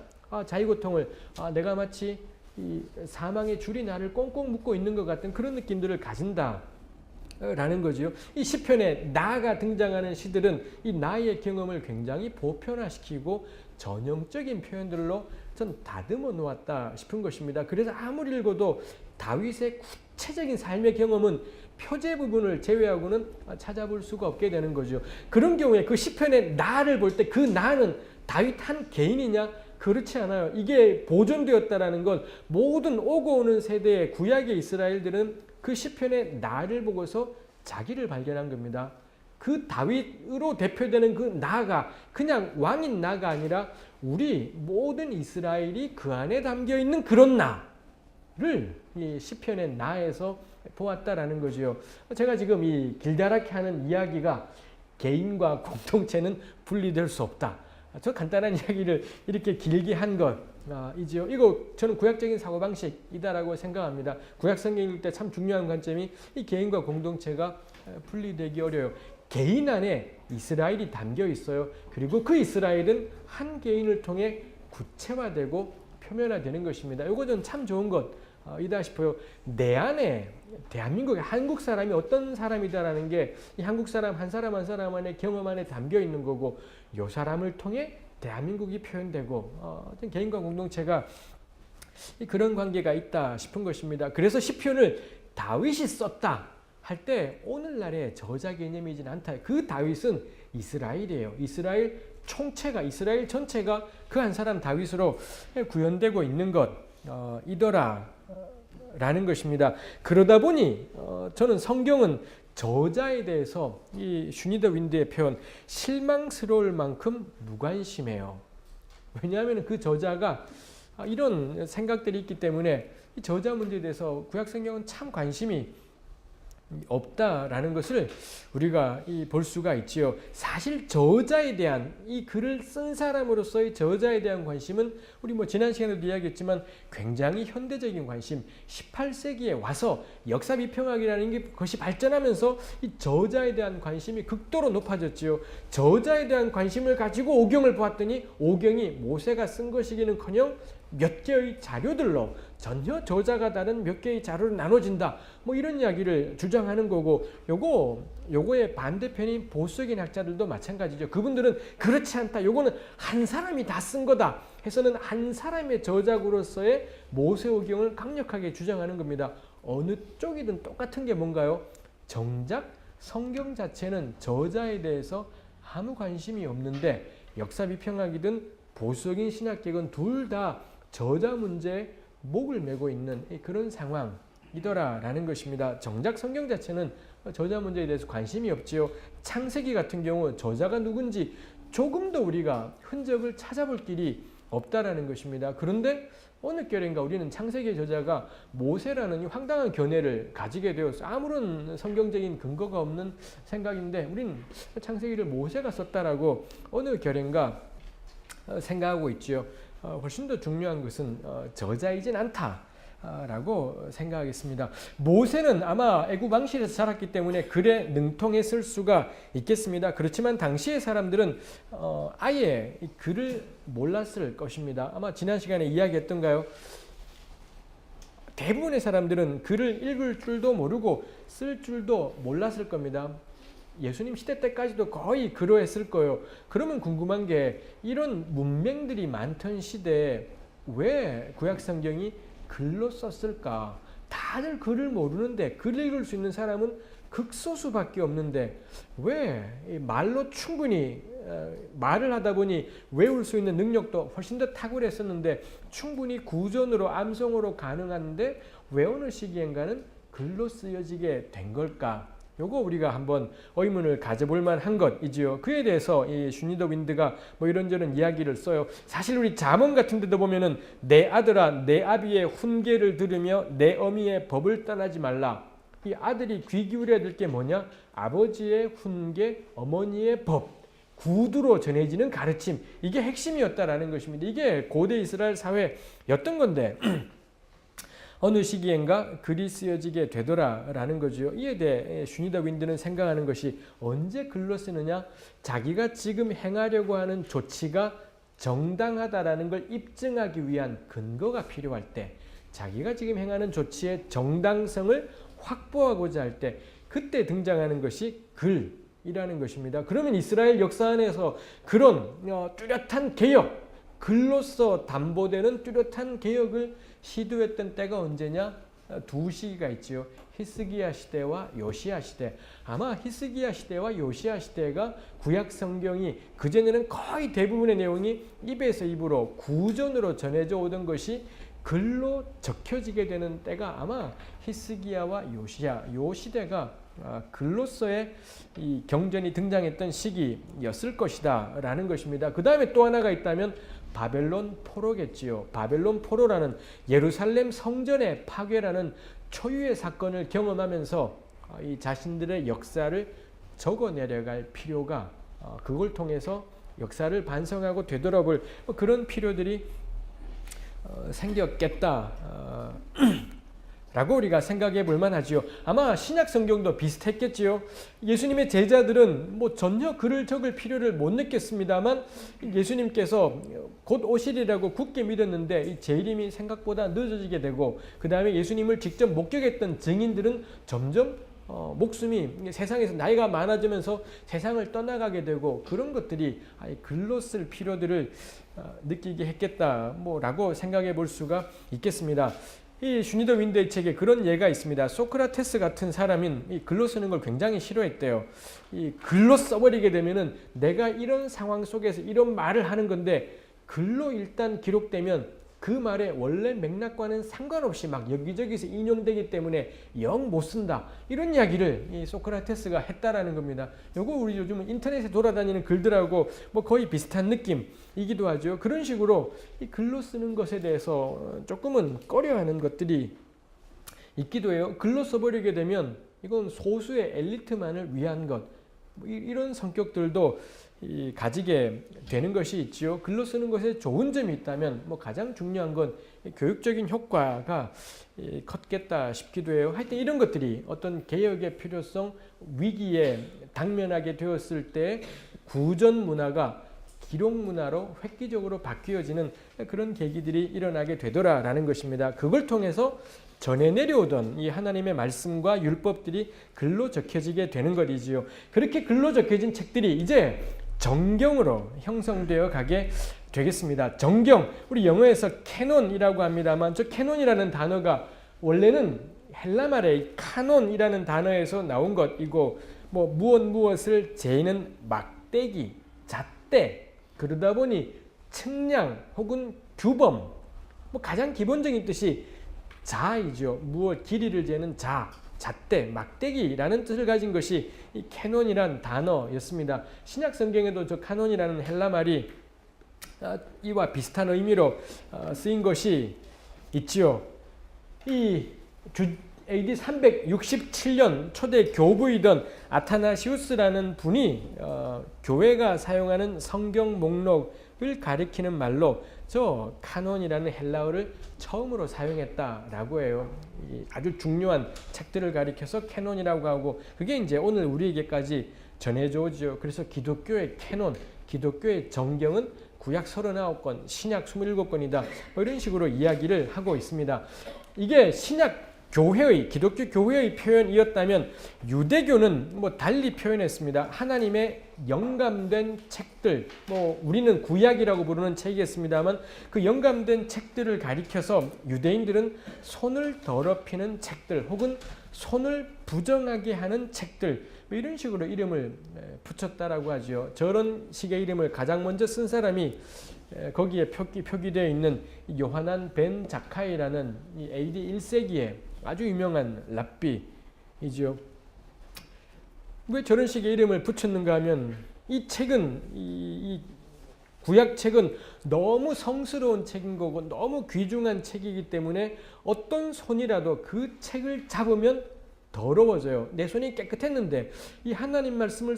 자기 고통을 내가 마치 이 사망의 줄이 나를 꽁꽁 묶고 있는 것 같은 그런 느낌들을 가진다라는 거죠. 이 시편에 나가 등장하는 시들은 이 나의 경험을 굉장히 보편화시키고 전형적인 표현들로 전 다듬어 놓았다 싶은 것입니다. 그래서 아무리 읽어도 다윗의 구체적인 삶의 경험은 표제 부분을 제외하고는 찾아볼 수가 없게 되는 거죠. 그런 경우에 그 시편의 나를 볼 때 그 나는 다윗 한 개인이냐? 그렇지 않아요. 이게 보존되었다라는 건 모든 오고 오는 세대의 구약의 이스라엘들은 그 시편의 나를 보고서 자기를 발견한 겁니다. 그 다윗으로 대표되는 그 나가 그냥 왕인 나가 아니라 우리 모든 이스라엘이 그 안에 담겨 있는 그런 나를 이 시편의 나에서 보았다라는 거지요. 제가 지금 이 길다랗게 하는 이야기가 개인과 공동체는 분리될 수 없다. 저 간단한 이야기를 이렇게 길게 한 것이지요. 이거 저는 구약적인 사고방식이다라고 생각합니다. 구약 성경 읽을 때 참 중요한 관점이 이 개인과 공동체가 분리되기 어려워요. 개인 안에 이스라엘이 담겨 있어요. 그리고 그 이스라엘은 한 개인을 통해 구체화되고 표면화되는 것입니다. 이거 참 좋은 것이다 싶어요. 내 안에 대한민국의 한국 사람이 어떤 사람이다라는 게 이 한국 사람 한 사람 한 사람 안에 경험 안에 담겨 있는 거고 이 사람을 통해 대한민국이 표현되고 개인과 공동체가 그런 관계가 있다 싶은 것입니다. 그래서 시편을 다윗이 썼다 할 때 오늘날의 저자 개념이진 않다. 그 다윗은 이스라엘이에요. 이스라엘 총체가 이스라엘 전체가 그 한 사람 다윗으로 구현되고 있는 것이더라 라는 것입니다. 그러다 보니 저는 성경은 저자에 대해서 이 슈니더 윈드의 표현 실망스러울 만큼 무관심해요. 왜냐하면 그 저자가 이런 생각들이 있기 때문에 이 저자 문제에 대해서 구약 성경은 참 관심이 없다라는 것을 우리가 볼 수가 있지요. 사실 저자에 대한 이 글을 쓴 사람으로서의 저자에 대한 관심은 우리 지난 시간에도 이야기했지만 굉장히 현대적인 관심. 18세기에 와서 역사 비평학이라는 것이 발전하면서 이 저자에 대한 관심이 극도로 높아졌지요. 저자에 대한 관심을 가지고 오경을 보았더니 오경이 모세가 쓴 것이기는커녕 몇 개의 자료들로 전혀 저자가 다른 몇 개의 자료로 나눠진다. 이런 이야기를 주장하는 거고 요거의 반대편인 보수적인 학자들도 마찬가지죠. 그분들은 그렇지 않다. 요거는 한 사람이 다 쓴 거다. 해서는 한 사람의 저작으로서의 모세오경을 강력하게 주장하는 겁니다. 어느 쪽이든 똑같은 게 뭔가요? 정작 성경 자체는 저자에 대해서 아무 관심이 없는데 역사 비평학이든 보수적인 신학계건 둘 다 저자 문제에 목을 메고 있는 그런 상황이더라라는 것입니다. 정작 성경 자체는 저자 문제에 대해서 관심이 없지요. 창세기 같은 경우 저자가 누군지 조금도 우리가 흔적을 찾아볼 길이 없다라는 것입니다. 그런데 어느 결인가 우리는 창세기의 저자가 모세라는 이 황당한 견해를 가지게 되었어요. 아무런 성경적인 근거가 없는 생각인데 우리는 창세기를 모세가 썼다라고 어느 결인가 생각하고 있지요. 훨씬 더 중요한 것은 저자이진 않다라고 생각하겠습니다. 모세는 아마 애굽 왕실에서 자랐기 때문에 글에 능통했을 수가 있겠습니다. 그렇지만 당시의 사람들은 아예 글을 몰랐을 것입니다. 아마 지난 시간에 이야기했던가요? 대부분의 사람들은 글을 읽을 줄도 모르고 쓸 줄도 몰랐을 겁니다. 예수님 시대 때까지도 거의 그러했을 거예요. 그러면 궁금한 게 이런 문맹들이 많던 시대에 왜 구약 성경이 글로 썼을까? 다들 글을 모르는데 글 읽을 수 있는 사람은 극소수밖에 없는데 왜 말로 충분히 말을 하다 보니 외울 수 있는 능력도 훨씬 더 탁월했었는데 충분히 구전으로 암송으로 가능한데 왜 어느 시기엔가는 글로 쓰여지게 된 걸까? 요거 우리가 한번 의문을 가져볼 만한 것이지요. 그에 대해서 이 슈니더 윈드가 이런저런 이야기를 써요. 사실 우리 잠언 같은 데도 보면은 내 아들아 내 아비의 훈계를 들으며 내 어미의 법을 떠나지 말라. 이 아들이 귀 기울여야 될 게 뭐냐? 아버지의 훈계, 어머니의 법, 구두로 전해지는 가르침. 이게 핵심이었다라는 것입니다. 이게 고대 이스라엘 사회였던 건데 어느 시기엔가 글이 쓰여지게 되더라라는 거죠. 이에 대해 슈니더 윈드는 생각하는 것이 언제 글로 쓰느냐? 자기가 지금 행하려고 하는 조치가 정당하다라는 걸 입증하기 위한 근거가 필요할 때, 자기가 지금 행하는 조치의 정당성을 확보하고자 할 때 그때 등장하는 것이 글이라는 것입니다. 그러면 이스라엘 역사 안에서 그런 뚜렷한 개혁, 글로써 담보되는 뚜렷한 개혁을 시도했던 때가 언제냐? 두 시기가 있지요. 히스기야 시대와 요시야 시대. 아마 히스기야 시대와 요시야 시대가 구약 성경이 그전에는 거의 대부분의 내용이 입에서 입으로 구전으로 전해져 오던 것이 글로 적혀지게 되는 때가 아마 히스기야와 요시야 요 시대가 글로서의 이 경전이 등장했던 시기였을 것이다 라는 것입니다. 그 다음에 또 하나가 있다면 바벨론 포로겠지요. 바벨론 포로라는 예루살렘 성전의 파괴라는 초유의 사건을 경험하면서 이 자신들의 역사를 적어 내려갈 필요가 그걸 통해서 역사를 반성하고 되돌아볼 그런 필요들이 생겼겠다 라고 우리가 생각해 볼 만하지요. 아마 신약 성경도 비슷했겠지요. 예수님의 제자들은 뭐 전혀 글을 적을 필요를 못 느꼈습니다만 예수님께서 곧 오시리라고 굳게 믿었는데 이 재림이 생각보다 늦어지게 되고 그 다음에 예수님을 직접 목격했던 증인들은 점점 목숨이 세상에서 나이가 많아지면서 세상을 떠나가게 되고 그런 것들이 글로 쓸 필요들을 느끼게 했겠다 라고 생각해 볼 수가 있겠습니다. 이 슈니더 윈드의 책에 그런 예가 있습니다. 소크라테스 같은 사람인 이 글로 쓰는 걸 굉장히 싫어했대요. 이 글로 써버리게 되면은 내가 이런 상황 속에서 이런 말을 하는 건데 글로 일단 기록되면 그 말의 원래 맥락과는 상관없이 막 여기저기서 인용되기 때문에 영 못 쓴다. 이런 이야기를 이 소크라테스가 했다라는 겁니다. 요거 우리 요즘 인터넷에 돌아다니는 글들하고 뭐 거의 비슷한 느낌이기도 하죠. 그런 식으로 이 글로 쓰는 것에 대해서 조금은 꺼려하는 것들이 있기도 해요. 글로 써버리게 되면 이건 소수의 엘리트만을 위한 것. 이런 성격들도 가지게 되는 것이 있지요. 글로 쓰는 것에 좋은 점이 있다면 가장 중요한 건 교육적인 효과가 컸겠다 싶기도 해요. 하여튼 이런 것들이 어떤 개혁의 필요성, 위기에 당면하게 되었을 때 구전 문화가 기록 문화로 획기적으로 바뀌어지는 그런 계기들이 일어나게 되더라라는 것입니다. 그걸 통해서 전해 내려오던 이 하나님의 말씀과 율법들이 글로 적혀지게 되는 것이지요. 그렇게 글로 적혀진 책들이 이제 정경으로 형성되어 가게 되겠습니다. 정경, 우리 영어에서 캐논이라고 합니다만 저 캐논이라는 단어가 원래는 헬라 말의 카논이라는 단어에서 나온 것이고 무엇을 재는 막대기, 잣대 그러다 보니 측량 혹은 규범 가장 기본적인 뜻이 자이죠. 무엇 길이를 재는 잣대, 막대기라는 뜻을 가진 것이 이 캐논이란 단어였습니다. 신약 성경에도 저 카논이라는 헬라 말이 이와 비슷한 의미로 쓰인 것이 있지요. 이 AD 367년 초대 교부이던 아타나시우스라는 분이 교회가 사용하는 성경 목록을 가리키는 말로 저 카논이라는 헬라어를 처음으로 사용했다라고 해요. 아주 중요한 책들을 가리켜서 캐논이라고 하고 그게 이제 오늘 우리에게까지 전해져 오죠. 그래서 기독교의 캐논, 기독교의 정경은 구약 39권, 신약 27권이다. 이런 식으로 이야기를 하고 있습니다. 이게 신약 교회의 기독교 교회의 표현이었다면 유대교는 달리 표현했습니다. 하나님의 영감된 책들, 우리는 구약이라고 부르는 책이겠습니다만 그 영감된 책들을 가리켜서 유대인들은 손을 더럽히는 책들 혹은 손을 부정하게 하는 책들 이런 식으로 이름을 붙였다라고 하죠. 저런 식의 이름을 가장 먼저 쓴 사람이 거기에 표기되어 있는 요하난 벤 자카이라는 AD 1세기에 아주 유명한 랍비이죠. 왜 저런 식의 이름을 붙였는가 하면 이 책은 이 구약책은 너무 성스러운 책인 거고 너무 귀중한 책이기 때문에 어떤 손이라도 그 책을 잡으면 더러워져요. 내 손이 깨끗했는데 이 하나님 말씀이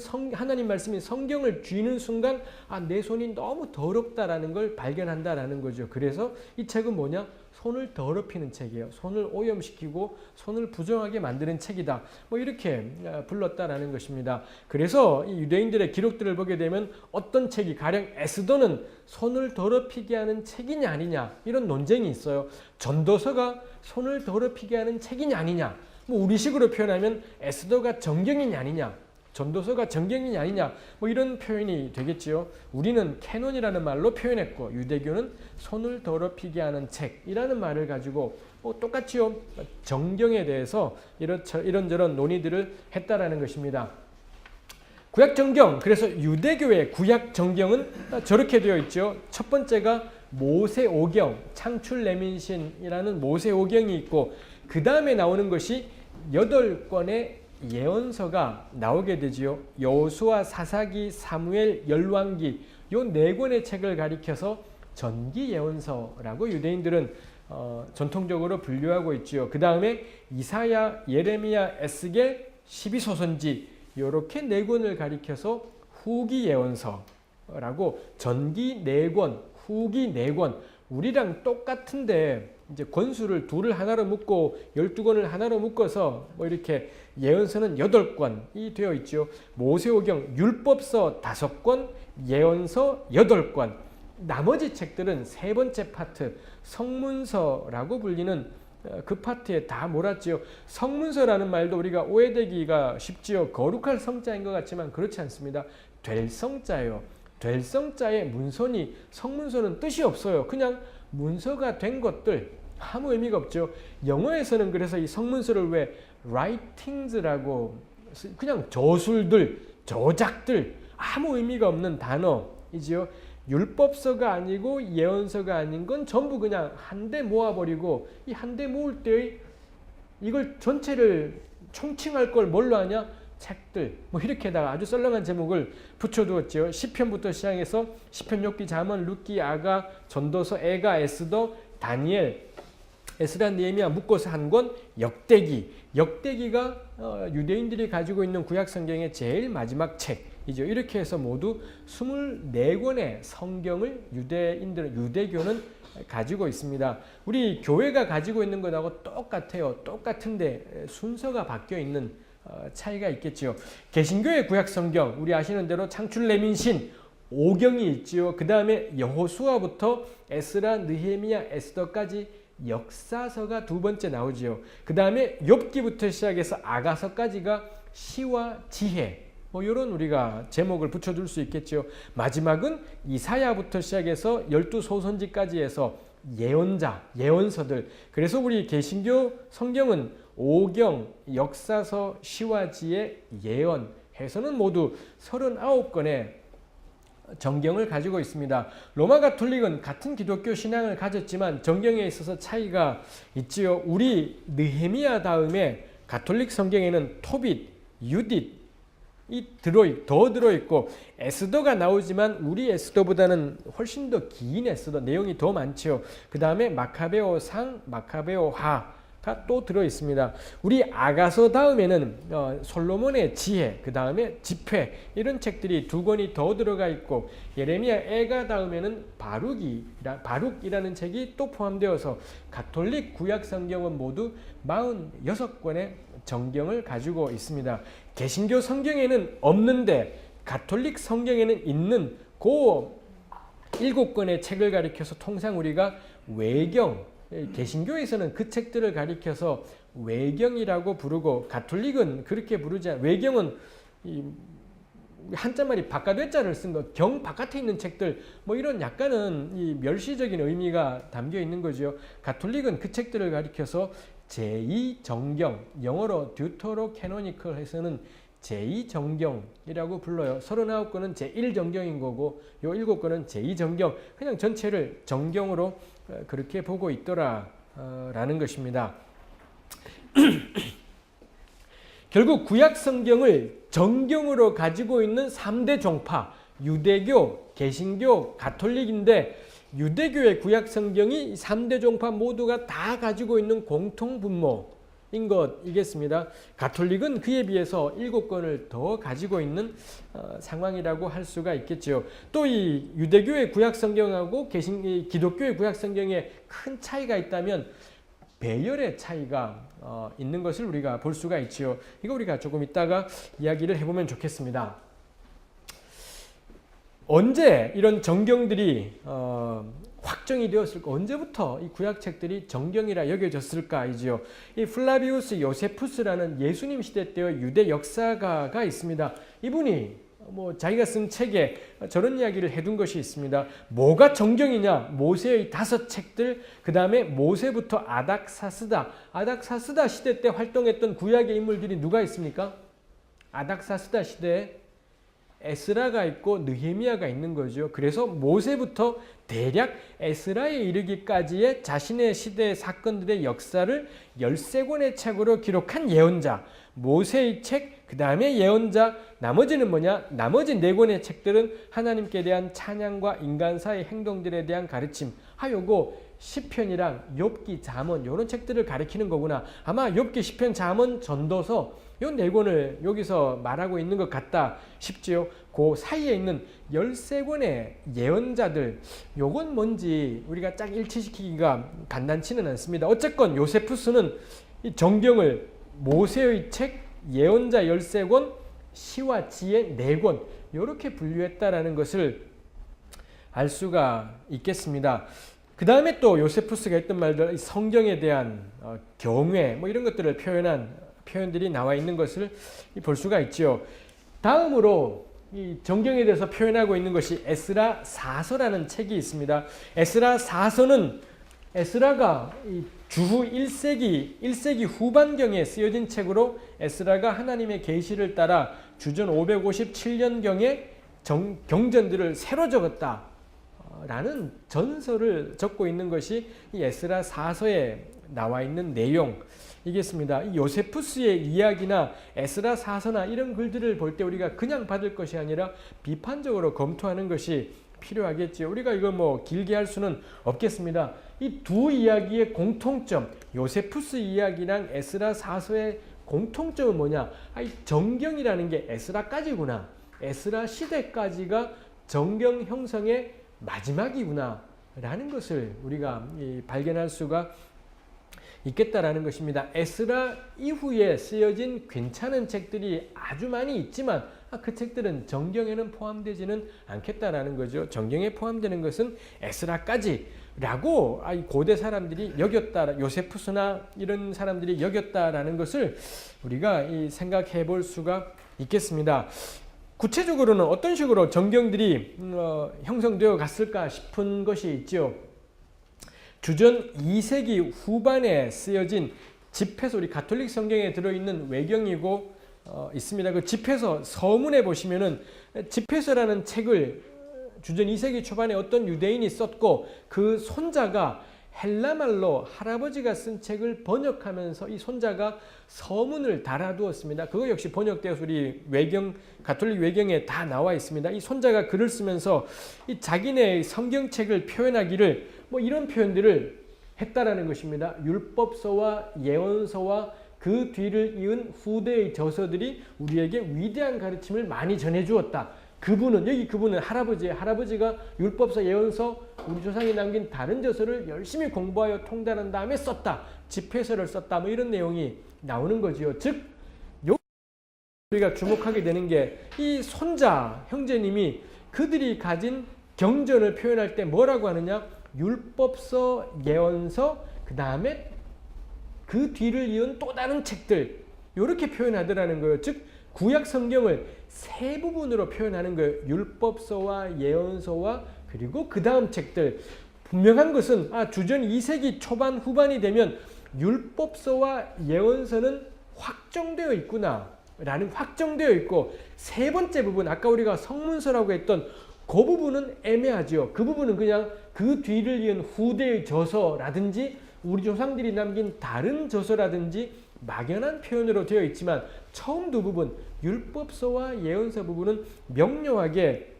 성경을 쥐는 순간 내 손이 너무 더럽다라는 걸 발견한다라는 거죠. 그래서 이 책은 뭐냐? 손을 더럽히는 책이에요. 손을 오염시키고 손을 부정하게 만드는 책이다. 이렇게 불렀다라는 것입니다. 그래서 이 유대인들의 기록들을 보게 되면 어떤 책이 가령 에스더는 손을 더럽히게 하는 책이냐 아니냐 이런 논쟁이 있어요. 전도서가 손을 더럽히게 하는 책이냐 아니냐. 우리식으로 표현하면 에스더가 정경이냐 아니냐. 전도서가 정경이냐 아니냐 이런 표현이 되겠지요. 우리는 캐논이라는 말로 표현했고 유대교는 손을 더럽히게 하는 책이라는 말을 가지고 똑같이요. 정경에 대해서 이런저런 논의들을 했다라는 것입니다. 구약 정경, 그래서 유대교의 구약 정경은 저렇게 되어 있죠. 첫 번째가 모세오경, 창출레민신이라는 모세오경이 있고 그 다음에 나오는 것이 8권의 예언서가 나오게 되지요. 여호수아, 사사기, 사무엘, 열왕기 요 4권의 책을 가리켜서 전기 예언서라고 유대인들은 전통적으로 분류하고 있지요. 그 다음에 이사야, 예레미야, 에스겔, 12소선지 이렇게 4권을 가리켜서 후기 예언서라고 전기 4권, 후기 4권 우리랑 똑같은데 이제 권수를 2를 하나로 묶고 12권을 하나로 묶어서 뭐 이렇게 예언서는 8권이 되어 있죠. 모세오경, 율법서 5권, 예언서 8권. 나머지 책들은 세 번째 파트, 성문서라고 불리는 그 파트에 다 몰았지요. 성문서라는 말도 우리가 오해되기가 쉽지요. 거룩할 성자인 것 같지만 그렇지 않습니다. 될 성자예요. 될 성자의 문서니 성문서는 뜻이 없어요. 그냥 문서가 된 것들 아무 의미가 없죠. 영어에서는 그래서 이 성문서를 왜 writings라고 그냥 저술들, 저작들 아무 의미가 없는 단어이지요. 율법서가 아니고 예언서가 아닌 건 전부 그냥 한데 모아버리고 이 한데 모을 때의 이걸 전체를 총칭할 걸 뭘로 하냐? 책들 뭐 이렇게다가 아주 썰렁한 제목을 붙여두었죠. 시편부터 시작해서 시편, 욥기, 잠언, 룻기, 아가, 전도서, 에가, 에스더, 다니엘, 에스라, 느헤미야 묶어서 한 권 역대기. 역대기가 유대인들이 가지고 있는 구약 성경의 제일 마지막 책이죠. 이렇게 해서 모두 24권의 성경을 유대교는 가지고 있습니다. 우리 교회가 가지고 있는 것하고 똑같아요. 똑같은데 순서가 바뀌어 있는 차이가 있겠지요. 개신교의 구약 성경 우리 아시는 대로 창출레민신 5경이 있지요. 그 다음에 여호수아부터 에스라, 느헤미야, 에스더까지 역사서가 2번째 나오지요. 그 다음에 욥기부터 시작해서 아가서까지가 시와 지혜 뭐 이런 우리가 제목을 붙여줄 수 있겠죠. 마지막은 이사야부터 시작해서 12소선지까지 해서 예언자, 예언서들. 그래서 우리 개신교 성경은 5경, 역사서, 시와 지혜, 예언 해서는 모두 39권의 정경을 가지고 있습니다. 로마 가톨릭은 같은 기독교 신앙을 가졌지만 정경에 있어서 차이가 있지요. 우리 느헤미야 다음에 가톨릭 성경에는 토빗, 유딧 더 들어있고 에스더가 나오지만 우리 에스더보다는 훨씬 더 긴 에스더 내용이 더 많죠. 그 다음에 마카베오상, 마카베오하가 또 들어있습니다. 우리 아가서 다음에는 솔로몬의 지혜, 그 다음에 집회 이런 책들이 2권이 더 들어가 있고 예레미야, 에가 다음에는 바룩이라는 책이 또 포함되어서 가톨릭 구약 성경은 모두 46권의 정경을 가지고 있습니다. 개신교 성경에는 없는데 가톨릭 성경에는 있는 그 7권의 책을 가리켜서 통상 우리가 외경, 개신교에서는 그 책들을 가리켜서 외경이라고 부르고 가톨릭은 그렇게 부르지 않아요. 외경은 한자말이 바깥외자를 쓴 거, 경 바깥에 있는 책들 뭐 이런 약간은 이 멸시적인 의미가 담겨 있는 거죠. 가톨릭은 그 책들을 가리켜서 제2정경, 영어로 듀터로캐노니컬 해서는 제2정경이라고 불러요. 39권은 제1정경인 거고 요 7권은 제2정경, 그냥 전체를 정경으로 그렇게 보고 있더라라는 것입니다. 결국 구약 성경을 정경으로 가지고 있는 3대 종파, 유대교, 개신교, 가톨릭인데 유대교의 구약 성경이 3대 종파 모두가 다 가지고 있는 공통 분모인 것이겠습니다. 가톨릭은 그에 비해서 7권을 더 가지고 있는 상황이라고 할 수가 있겠죠. 또 이 유대교의 구약 성경하고 기독교의 구약 성경에 큰 차이가 있다면 배열의 차이가 있는 것을 우리가 볼 수가 있지요. 이거 우리가 조금 이따가 이야기를 해보면 좋겠습니다. 언제 이런 정경들이 확정이 되었을까? 언제부터 이 구약책들이 정경이라 여겨졌을까이지요. 이 플라비우스 요세푸스라는 예수님 시대 때의 유대 역사가가 있습니다. 이분이 자기가 쓴 책에 저런 이야기를 해둔 것이 있습니다. 뭐가 정경이냐? 모세의 5책들, 그 다음에 모세부터 아닥사스다 시대 때 활동했던 구약의 인물들이 누가 있습니까? 아닥사스다 시대에 에스라가 있고 느헤미야가 있는 거죠. 그래서 모세부터 대략 에스라에 이르기까지의 자신의 시대의 사건들의 역사를 13권의 책으로 기록한 예언자, 모세의 책, 그 다음에 예언자, 나머지는 뭐냐? 나머지 4권의 책들은 하나님께 대한 찬양과 인간사의 행동들에 대한 가르침. 요거 시편이랑 욥기, 잠언 이런 책들을 가리키는 거구나. 아마 욥기, 시편, 잠언, 전도서 이 4권을 여기서 말하고 있는 것 같다 싶지요. 그 사이에 있는 13권의 예언자들, 요건 뭔지 우리가 딱 일치시키기가 간단치는 않습니다. 어쨌건 요세푸스는 이 정경을 모세의 책, 예언자 13권, 시와 지혜 4권 이렇게 분류했다라는 것을 알 수가 있겠습니다. 그 다음에 또 요세푸스가 했던 말들, 성경에 대한 경외 뭐 이런 것들을 표현한 표현들이 나와 있는 것을 볼 수가 있죠. 다음으로 이 정경에 대해서 표현하고 있는 것이 에스라 사서라는 책이 있습니다. 에스라 사서는 에스라가 주후 1세기 후반경에 쓰여진 책으로 에스라가 하나님의 계시를 따라 주전 557년경에 경전들을 새로 적었다 라는 전설을 적고 있는 것이 이 에스라 사서에 나와 있는 내용이겠습니다. 이 요세푸스의 이야기나 에스라 사서나 이런 글들을 볼 때 우리가 그냥 받을 것이 아니라 비판적으로 검토하는 것이 필요하겠지요. 우리가 이거 뭐 길게 할 수는 없겠습니다. 이 두 이야기의 공통점, 요세푸스 이야기랑 에스라 사서의 공통점은 뭐냐? 이 정경이라는 게 에스라까지구나. 에스라 시대까지가 정경 형성의 마지막이구나 라는 것을 우리가 발견할 수가 있겠다라는 것입니다. 에스라 이후에 쓰여진 괜찮은 책들이 아주 많이 있지만 그 책들은 정경에는 포함되지는 않겠다라는 거죠. 정경에 포함되는 것은 에스라까지라고 고대 사람들이 여겼다, 요세푸스나 이런 사람들이 여겼다라는 것을 우리가 생각해 볼 수가 있겠습니다. 구체적으로는 어떤 식으로 정경들이 형성되어 갔을까 싶은 것이 있죠. 주전 2세기 후반에 쓰여진 집회서, 우리 가톨릭 성경에 들어있는 외경이고 있습니다. 그 집회서 서문에 보시면은 집회서라는 책을 주전 2세기 초반에 어떤 유대인이 썼고 그 손자가 헬라말로 할아버지가 쓴 책을 번역하면서 이 손자가 서문을 달아두었습니다. 그거 역시 번역되어서 우리 외경, 가톨릭 외경에 다 나와 있습니다. 이 손자가 글을 쓰면서 이 자기네의 성경책을 표현하기를 뭐 이런 표현들을 했다라는 것입니다. 율법서와 예언서와 그 뒤를 이은 후대의 저서들이 우리에게 위대한 가르침을 많이 전해주었다. 그분은 할아버지가 율법서, 예언서, 우리 조상이 남긴 다른 저서를 열심히 공부하여 통달한 다음에 썼다. 집회서를 썼다. 뭐 이런 내용이 나오는 거지요. 즉, 우리가 주목하게 되는 게 이 손자, 형제님이 그들이 가진 경전을 표현할 때 뭐라고 하느냐? 율법서, 예언서, 그 다음에 그 뒤를 이은 또 다른 책들, 이렇게 표현하더라는 거예요. 즉, 구약 성경을 세 부분으로 표현하는 거예요. 율법서와 예언서와 그리고 그 다음 책들. 분명한 것은 주전 2세기 초반 후반이 되면 율법서와 예언서는 확정되어 있구나 라는 확정되어 있고, 세 번째 부분, 아까 우리가 성문서라고 했던 그 부분은 애매하죠. 그 부분은 그냥 그 뒤를 이은 후대의 저서라든지 우리 조상들이 남긴 다른 저서라든지 막연한 표현으로 되어 있지만, 처음 두 부분 율법서와 예언서 부분은 명료하게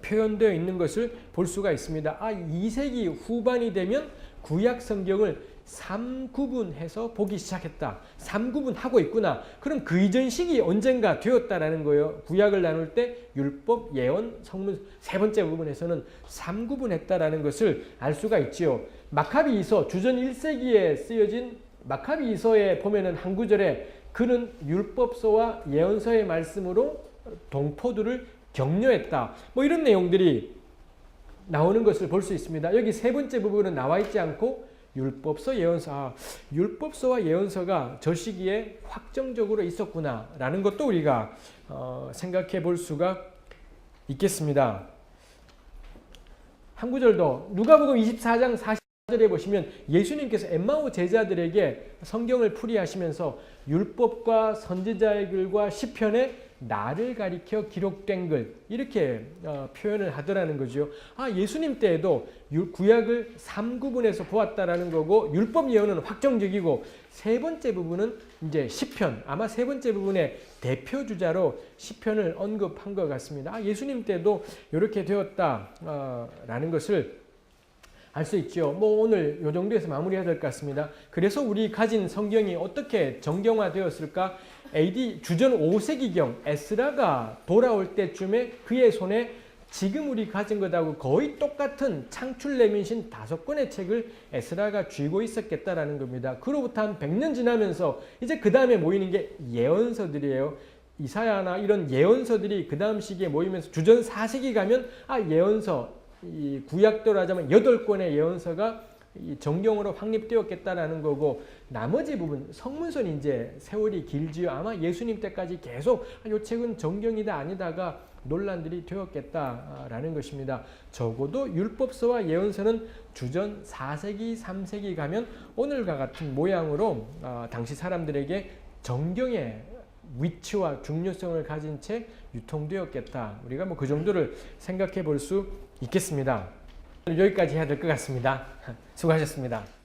표현되어 있는 것을 볼 수가 있습니다. 2세기 후반이 되면 구약 성경을 3구분해서 보기 시작했다. 3구분하고 있구나. 그럼 그 이전 시기 언젠가 되었다라는 거예요. 구약을 나눌 때 율법, 예언, 성문 세 번째 부분에서는 3구분했다라는 것을 알 수가 있지요. 마카비이서, 주전 1세기에 쓰여진 마카비이서에 보면은 한 구절에 그는 율법서와 예언서의 말씀으로 동포들을 격려했다. 뭐 이런 내용들이 나오는 것을 볼 수 있습니다. 여기 세 번째 부분은 나와 있지 않고 율법서, 예언서, 율법서와 예언서가 저 시기에 확정적으로 있었구나라는 것도 우리가 생각해 볼 수가 있겠습니다. 한 구절 더, 누가복음 24장 40절에 보시면 예수님께서 엠마오 제자들에게 성경을 풀이하시면서 율법과 선지자의 글과 시편에 나를 가리켜 기록된 글 이렇게 표현을 하더라는 거죠. 예수님 때에도 구약을 3구분해서 보았다라는 거고 율법 예언은 확정적이고 세 번째 부분은 이제 시편 아마 세 번째 부분의 대표 주자로 시편을 언급한 것 같습니다. 예수님 때도 이렇게 되었다라는 것을 알 수 있죠. 오늘 이 정도에서 마무리해야 될 것 같습니다. 그래서 우리 가진 성경이 어떻게 정경화되었을까? AD 주전 5세기경 에스라가 돌아올 때쯤에 그의 손에 지금 우리 가진 것하고 거의 똑같은 창출레민신 5권의 책을 에스라가 쥐고 있었겠다라는 겁니다. 그로부터 한 100년 지나면서 이제 그 다음에 모이는 게 예언서들이에요. 이사야나 이런 예언서들이 그 다음 시기에 모이면서 주전 4세기 가면 예언서 이 구약대로 하자면 8권의 예언서가 이 정경으로 확립되었겠다라는 거고 나머지 부분 성문서는 이제 세월이 길지요. 아마 예수님 때까지 계속 이 책은 정경이다 아니다가 논란들이 되었겠다라는 것입니다. 적어도 율법서와 예언서는 주전 4세기 3세기 가면 오늘과 같은 모양으로 당시 사람들에게 정경의 위치와 중요성을 가진 채 유통되었겠다. 우리가 그 정도를 생각해 볼 수 있겠습니다. 여기까지 해야 될 것 같습니다. 수고하셨습니다.